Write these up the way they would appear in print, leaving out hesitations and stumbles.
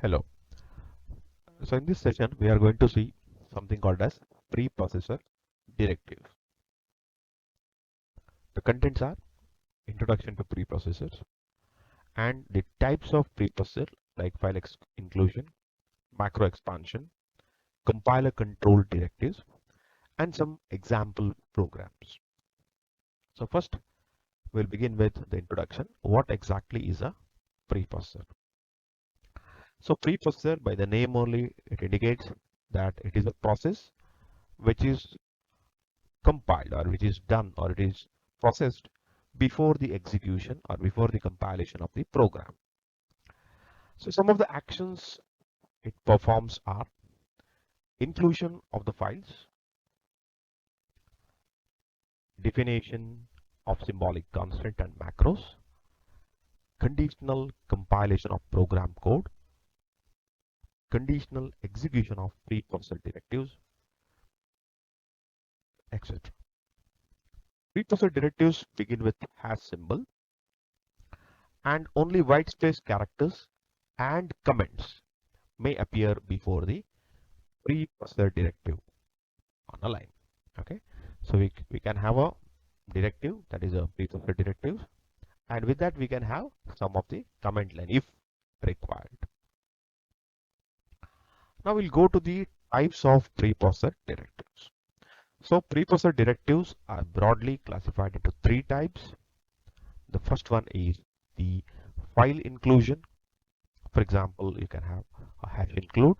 Hello. So in this session, we are going to see something called as preprocessor directives. The contents are introduction to preprocessors and the types of preprocessor like file inclusion, macro expansion, compiler control directives, and some example programs. So first, we'll begin with the introduction. What exactly is a preprocessor? So preprocessor, by the name only, it indicates that it is a process which is compiled or which is done or it is processed before the execution or before the compilation of the program. So some of the actions it performs are inclusion of the files, definition of symbolic constant and macros, conditional compilation of program code, conditional execution of preprocessor directives, etc. Preprocessor directives begin with hash symbol and only white space characters and comments may appear before the preprocessor directive on a line. Okay, so we can have a directive, that is a preprocessor directive, and with that we can have some of the comment line if required. Now we'll go to the types of preprocessor directives. So preprocessor directives are broadly classified into three types. The first one is the file inclusion. For example, you can have a hash include.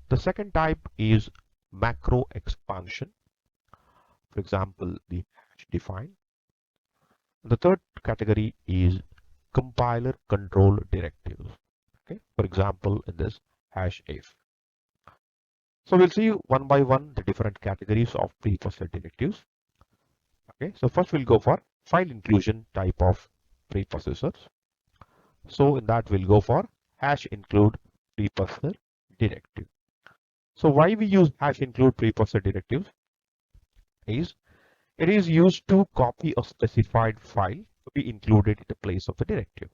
The second type is macro expansion. For example, the hash define. The third category is compiler control directives. Okay, for example, in this hash if. So we'll see one by one the different categories of preprocessor directives. Okay, so first we'll go for file inclusion type of preprocessors. So in that we'll go for hash include preprocessor directive. So why we use hash include preprocessor directives is it is used to copy a specified file to be included in the place of the directive.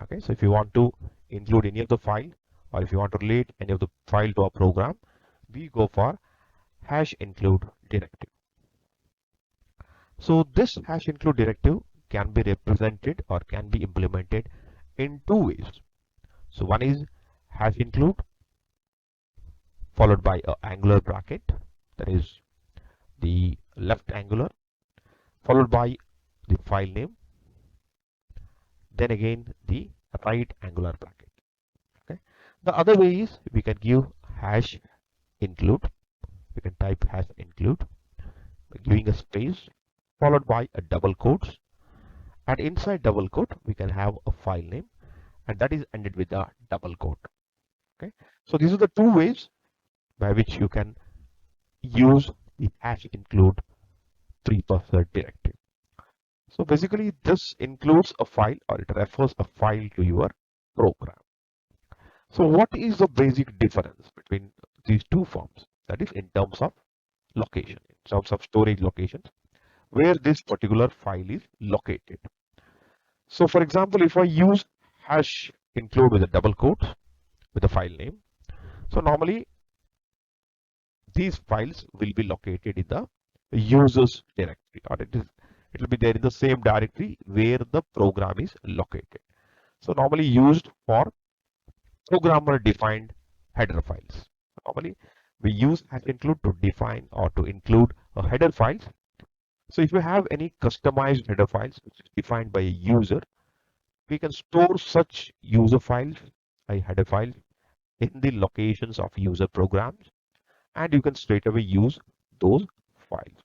Okay, so if you want to include any of the file or if you want to relate any of the file to a program, we go for hash include directive. So this hash include directive can be represented or can be implemented in two ways. So one is hash include followed by a angular bracket, that is the left angular, followed by the file name, then again the right angular bracket. Okay. The other way is we can give hash include. We can type hash include by giving a space followed by a double quotes, and inside double quote we can have a file name and that is ended with a double quote. Okay. So these are the two ways by which you can use the hash include preprocessor directive. So basically this includes a file or it refers a file to your program. So what is the basic difference between these two forms? That is in terms of location, in terms of storage locations, where this particular file is located. So for example, if I use hash include with a double quote with a file name, so normally these files will be located in the users directory, or it will be there in the same directory where the program is located. So normally used for programmer defined header files. Normally we use hash include to define or to include a header files. So if you have any customized header files which is defined by a user, we can store such user files, a header file, in the locations of user programs, and you can straight away use those files.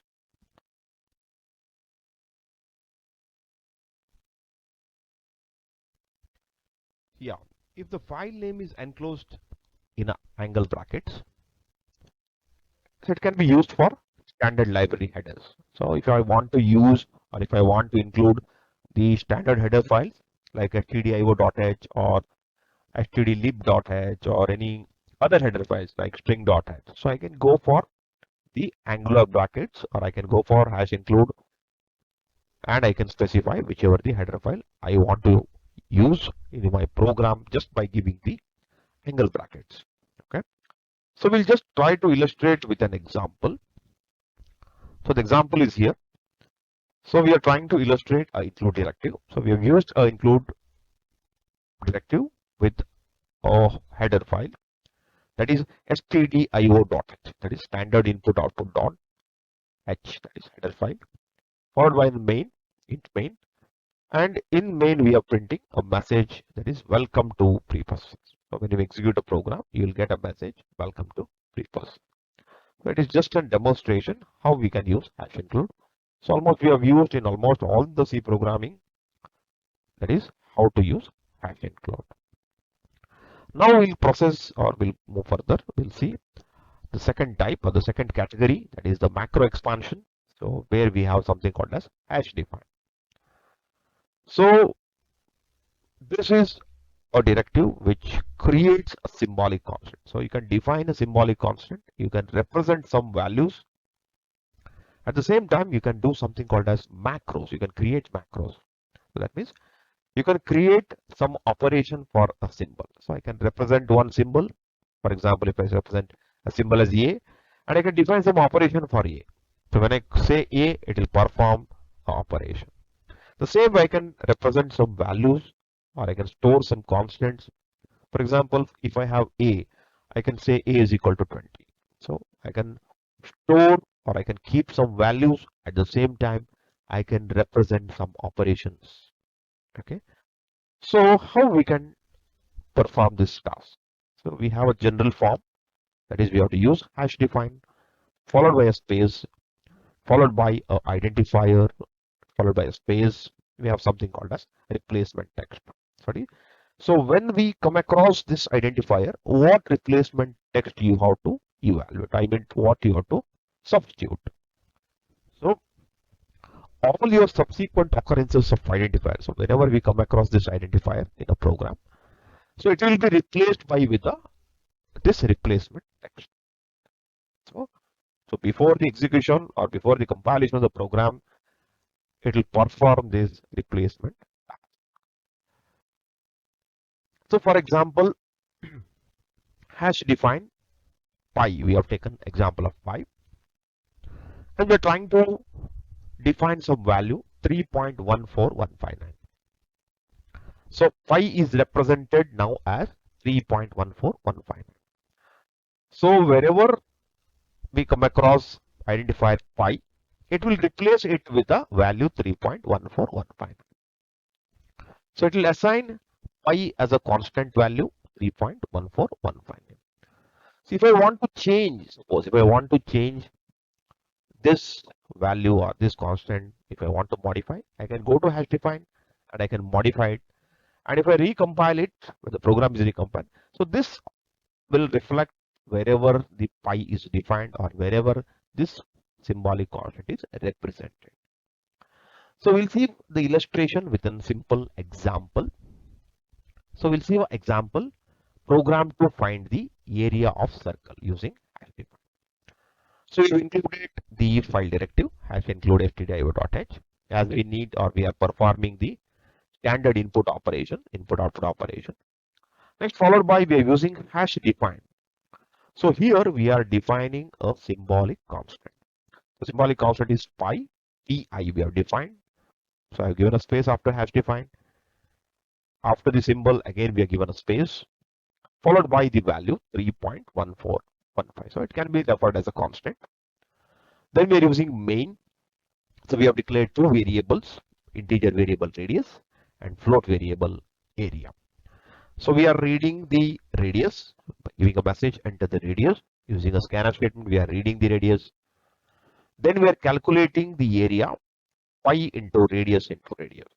Yeah, if the file name is enclosed in angle brackets, so it can be used for standard library headers. So if I want to use or if I want to include the standard header files like stdio.h or stdlib.h or any other header files like string.h. So I can go for the Angular brackets, or I can go for hash include, and I can specify whichever the header file I want to use in my program just by giving the angle brackets. Okay. So we'll just try to illustrate with an example. So the example is here. So we are trying to illustrate a include directive. So we have used a include directive with a header file, that is stdio.h, that is standard input output dot h, that is header file, followed by the main, int main, and in main we are printing a message that is welcome to preprocessing. So when you execute a program, you will get a message welcome to preprocessing. So it is just a demonstration how we can use hash include. So almost we have used in almost all the C programming, that is how to use hash include. Now we'll process, or we'll move further. We'll see the second type or the second category, that is the macro expansion. So where we have something called as hash define. So this is a directive which creates a symbolic constant. So you can define a symbolic constant, you can represent some values. At the same time, you can do something called as macros. You can create macros. So that means you can create some operation for a symbol. So I can represent one symbol. For example, if I represent a symbol as A, and I can define some operation for A. So when I say A, it will perform an operation. The same way I can represent some values, or I can store some constants. For example, if I have A, I can say A is equal to 20. So I can store, or I can keep some values. At the same time, I can represent some operations. Okay. So how we can perform this task? So we have a general form, that is we have to use hash define, followed by a space, followed by a identifier, followed by a space. We have something called as replacement text. Sorry. So when we come across this identifier, what replacement text you have to evaluate? I mean, what you have to substitute. So all your subsequent occurrences of identifier. So whenever we come across this identifier in a program, so it will be replaced by with this replacement text. So before the execution or before the compilation of the program, it will perform this replacement. So for example, hash define pi. We have taken example of pi, and we are trying to define some value 3.14159. So pi is represented now as 3.14159. So wherever we come across identifier pi, it will replace it with a value 3.1415. So it will assign pi as a constant value 3.1415. So if I want to change, suppose if I want to change this value or this constant, if I want to modify, I can go to hash define and I can modify it. And if I recompile it, when the program is recompiled, so this will reflect wherever the pi is defined or wherever this symbolic constant is represented. So we'll see the illustration with a simple example. So we'll see an example program to find the area of circle using hash define. So we included the file directive hash include stdio.h, as we need, or we are performing the standard input operation, input output operation. Next, followed by we are using hash define. So here we are defining a symbolic constant. The symbolic constant is pi, pi we have defined. So I have given a space after hash define. After the symbol, again we are given a space, followed by the value 3.1415. So it can be referred as a constant. Then we are using main. So we have declared two variables, integer variable radius and float variable area. So we are reading the radius, giving a message, enter the radius. Using a scanf statement, we are reading the radius. Then we are calculating the area, pi into radius into radius.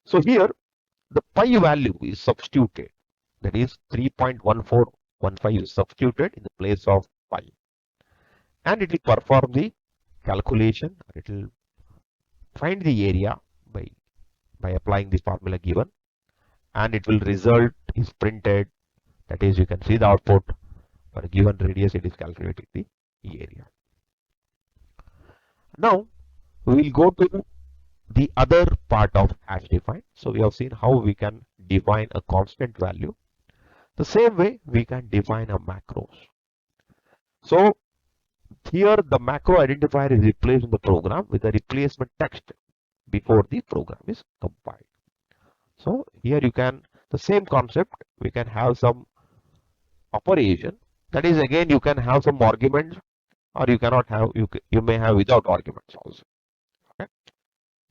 So here the pi value is substituted, that is 3.1415 is substituted in the place of pi, and it will perform the calculation. It will find the area by applying the formula given, and it will result is printed. That is, you can see the output for a given radius, it is calculating the area. Now we will go to the other part of hash define. So we have seen how we can define a constant value. The same way we can define a macros. So here the macro identifier is replaced in the program with a replacement text before the program is compiled. So here you can, the same concept, we can have some operation. That is, again, you can have some arguments, or you cannot have, you may have without arguments also. Okay.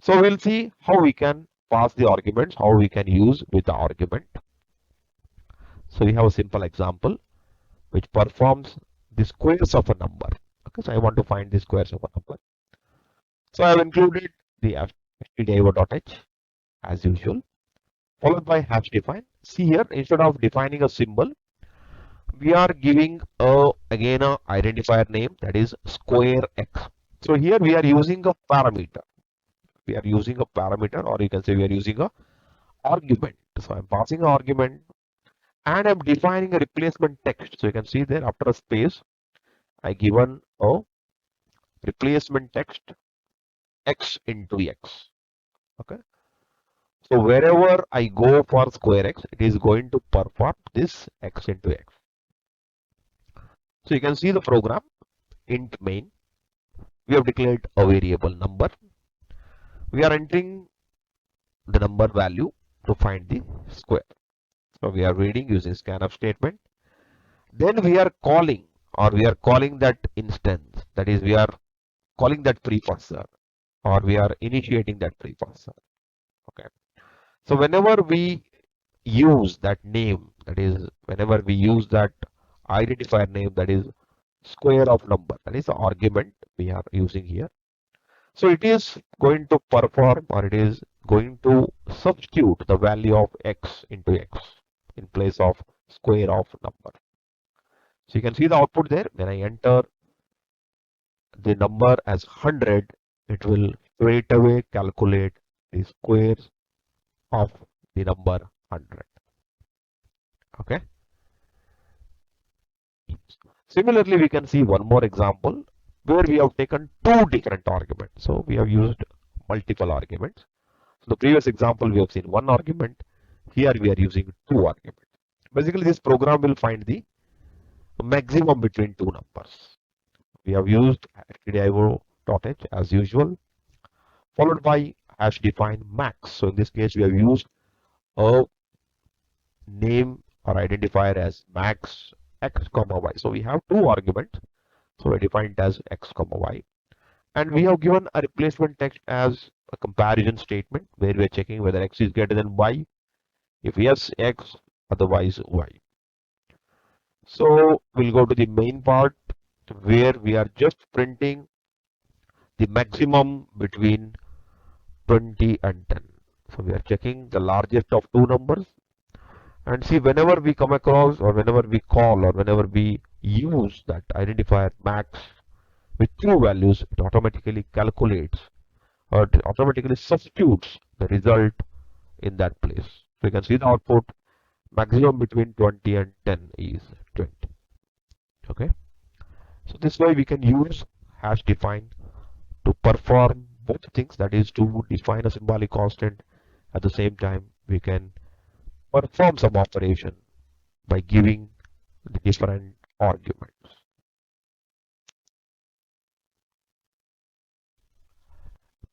So we'll see how we can pass the arguments, how we can use with the argument. So we have a simple example which performs the squares of a number. Okay, so I want to find the squares of a number. So I have included the stdio.h as usual, followed by hash define. See here, instead of defining a symbol, we are giving again a identifier name, that is square x. So here we are using a parameter. We are using a parameter, or you can say we are using a argument. So I'm passing an argument and I'm defining a replacement text. So you can see there, after a space, I given a replacement text x into x. Okay. So wherever I go for square x, it is going to perform this x into x. So you can see the program int main. We have declared a variable number. We are entering the number value to find the square. So we are reading using scanf statement. Then we are calling, or we are calling that instance. That is, we are calling that precursor, or we are initiating that precursor. Okay. So whenever we use that name, that is, whenever we use that identifier name, that is square of number, that is the argument we are using here. So it is going to perform, or it is going to substitute the value of x into x in place of square of number. So you can see the output there. When I enter the number as 100, it will straight away calculate the squares of the number 100. Okay. Similarly, we can see one more example where we have taken two different arguments. So we have used multiple arguments. So the previous example we have seen one argument. Here we are using two arguments. Basically, this program will find the maximum between two numbers. We have used stdio.h as usual, followed by hash define max. So in this case, we have used a name or identifier as max x comma y. So we have two arguments. So we defined as x comma y, and we have given a replacement text as a comparison statement where we are checking whether x is greater than y. If yes, x, otherwise y. So we'll go to the main part where we are just printing the maximum between 20 and 10. So we are checking the largest of two numbers, and see, whenever we come across, or whenever we call, or whenever we use that identifier max with true values, it automatically calculates, or it automatically substitutes the result in that place. So you can see the output maximum between 20 and 10 is 20. Okay. So this way we can use hash define to perform both things, that is to define a symbolic constant. At the same time, we can perform some operation by giving the different arguments.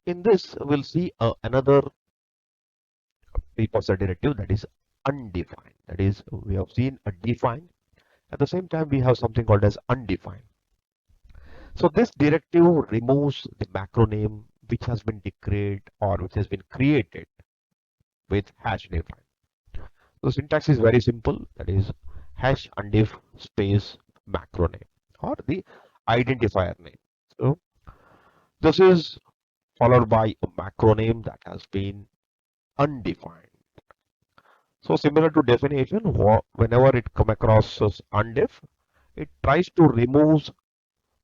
In this, we'll see another precursor directive, that is undefined. That is, we have seen a define. At the same time, we have something called as undefined. So this directive removes the macro name which has been declared or which has been created with hash define. The syntax is very simple. That is hash undef space macro name, or the identifier name. So this is followed by a macro name that has been undefined. So similar to definition, whenever it come across as undef, it tries to remove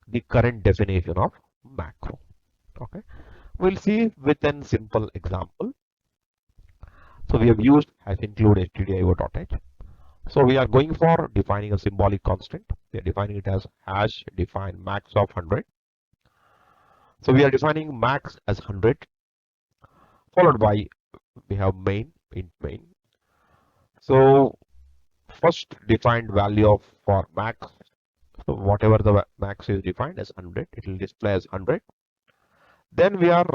the current definition of macro. Okay, We'll see with a simple example. So we have used hash include stdio.h. So we are going for defining a symbolic constant. We are defining it as hash define max of 100. So we are defining max as 100, followed by we have main int main. So first defined value of for max. So whatever the max is defined as 100, it will display as 100. Then we are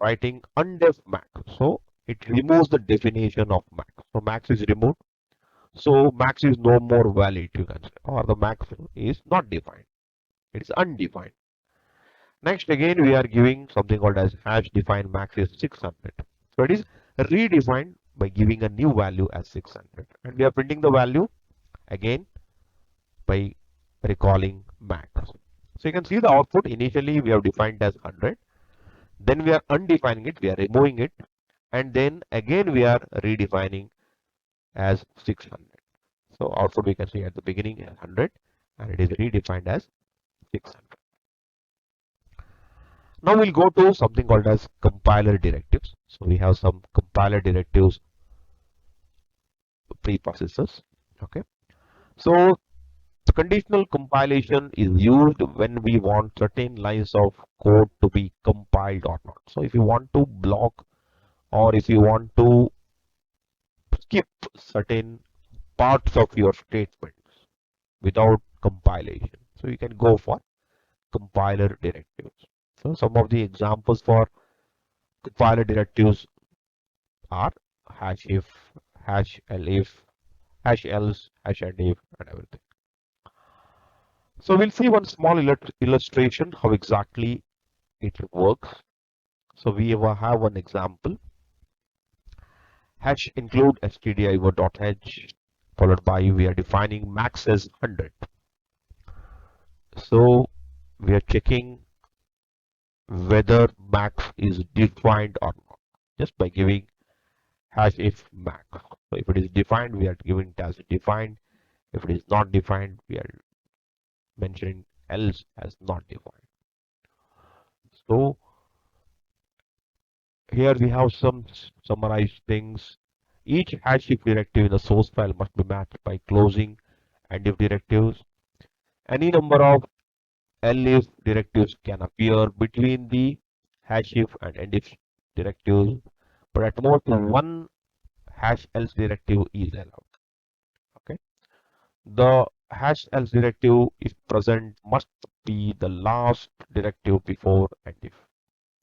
writing undef max. So it removes the definition of max. So max is removed. So max is no more valid, you can say, or the max is not defined. It is undefined. Next, again, we are giving something called as hash define max is 600. So it is redefined by giving a new value as 600. And we are printing the value again by recalling max. So you can see the output initially we have defined as 100. Then we are undefining it, we are removing it. And then again we are redefining as 600. So output we can see at the beginning as 100 and it is redefined as 600. Now we'll go to something called as compiler directives. So we have some compiler directives preprocessors. Okay. So the conditional compilation is used when we want certain lines of code to be compiled or not. So if you want to block or if you want to skip certain parts of your statements without compilation, so you can go for compiler directives. So some of the examples for compiler directives are hash if, hash elif, hash else, hash and if, and everything. So we'll see one small illustration how exactly it works. So we have one example. Hash include stdio.h followed by we are defining max as 100. So we are checking whether max is defined or not just by giving hash if max. So if it is defined, we are giving it as defined. If it is not defined, we are mentioning else as not defined. So here we have some summarized things. Each hash if directive in the source file must be matched by closing and if directives. Any number of elif directives can appear between the hash if and end if directives, but at most one hash else directive is allowed. Okay. The hash else directive, if present, must be the last directive before end if.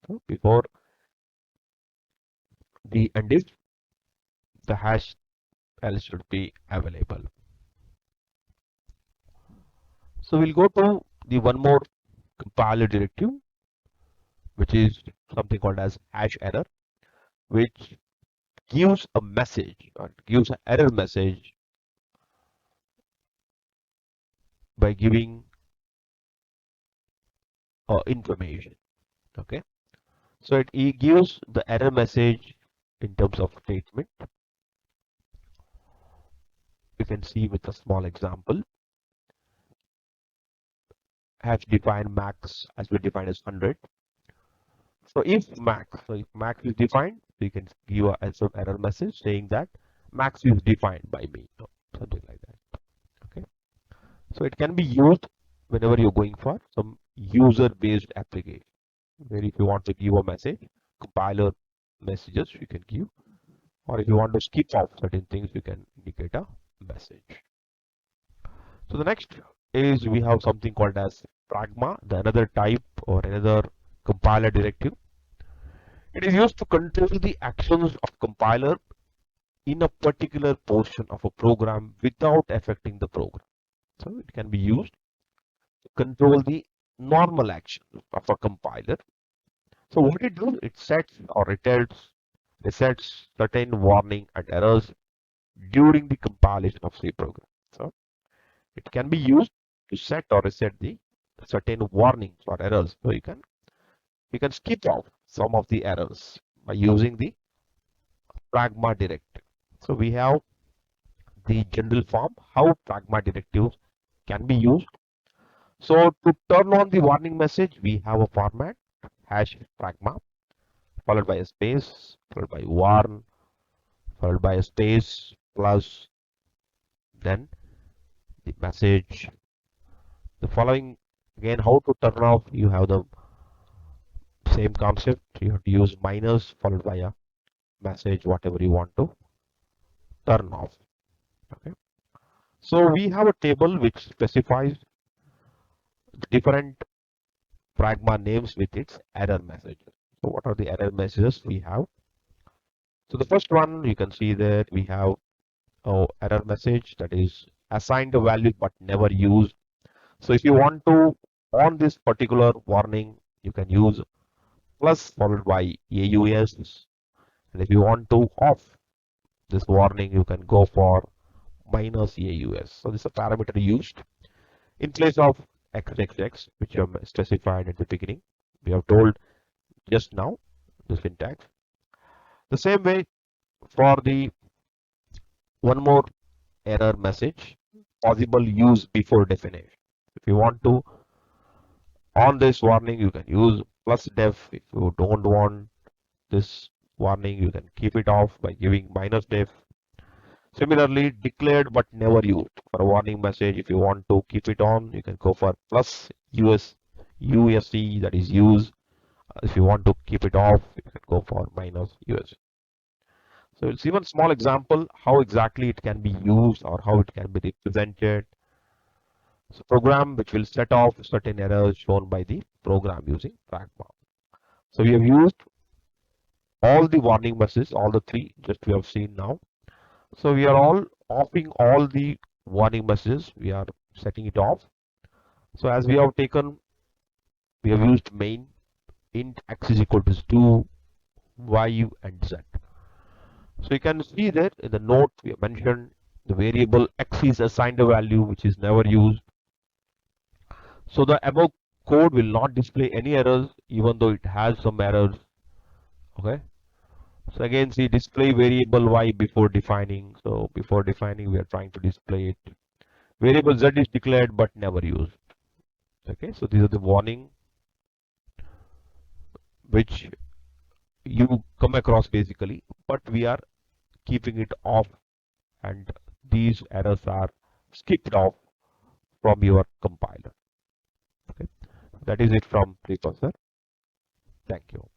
So before the end if, the hash else should be available. So we'll go to the one more compiler directive, which is something called as hash error, which gives a message or gives an error message by giving information. Okay, so it gives the error message in terms of statement. You can see with a small example. Hash define max as we define as 100. So if max is defined, you can give a error message saying that max is defined by me, something like that. Okay, so it can be used whenever you're going for some user-based application, where if you want to give a message, compiler messages you can give, or if you want to skip off certain things, you can indicate a message. So the next is we have something called as pragma, the another type or another compiler directive. It is used to control the actions of compiler in a particular portion of a program without affecting the program. So it can be used to control the normal action of a compiler. So what it does, it sets or resets certain warning and errors during the compilation of C program. So it can be used to set or reset the certain warnings or errors. So you can skip off some of the errors by using the pragma directive. So we have the general form how pragma directives can be used. So to turn on the warning message, we have a format. hash pragma, followed by a space, followed by warn, followed by a space, plus then the message. The following, again, how to turn off, you have the same concept. You have to use minus followed by a message, whatever you want to turn off. Okay. So we have a table which specifies different pragma names with its error messages. So what are the error messages we have? So the first one, you can see that we have a error message that is assigned a value but never used. So if you want to on this particular warning, you can use plus followed by AUS. And if you want to off this warning, you can go for minus AUS. So this is a parameter used in place of XXX, which are specified at the beginning. We have told just now the syntax. The same way for the one more error message, possible use before definition. If you want to on this warning, you can use plus def. If you don't want this warning, you can keep it off by giving minus def. Similarly, declared but never used. For a warning message, if you want to keep it on, you can go for plus USC, that is use. If you want to keep it off, you can go for minus US. So we'll see one small example how exactly it can be used or how it can be represented. So program which will set off certain errors shown by the program using pragma. So we have used all the warning messages, all the three, just we have seen now. So we are all offing all the warning messages. We are setting it off. So as we have taken, we have used main int x is equal to 2, y, and z. So you can see that in the note we have mentioned the variable x is assigned a value which is never used. So the above code will not display any errors even though it has some errors. Okay. So again, see display variable y before defining. So before defining, we are trying to display it. Variable z is declared but never used. Okay, so these are the warning which you come across basically, but we are keeping it off, and these errors are skipped off from your compiler. Okay, that is it from Precursor. Thank you.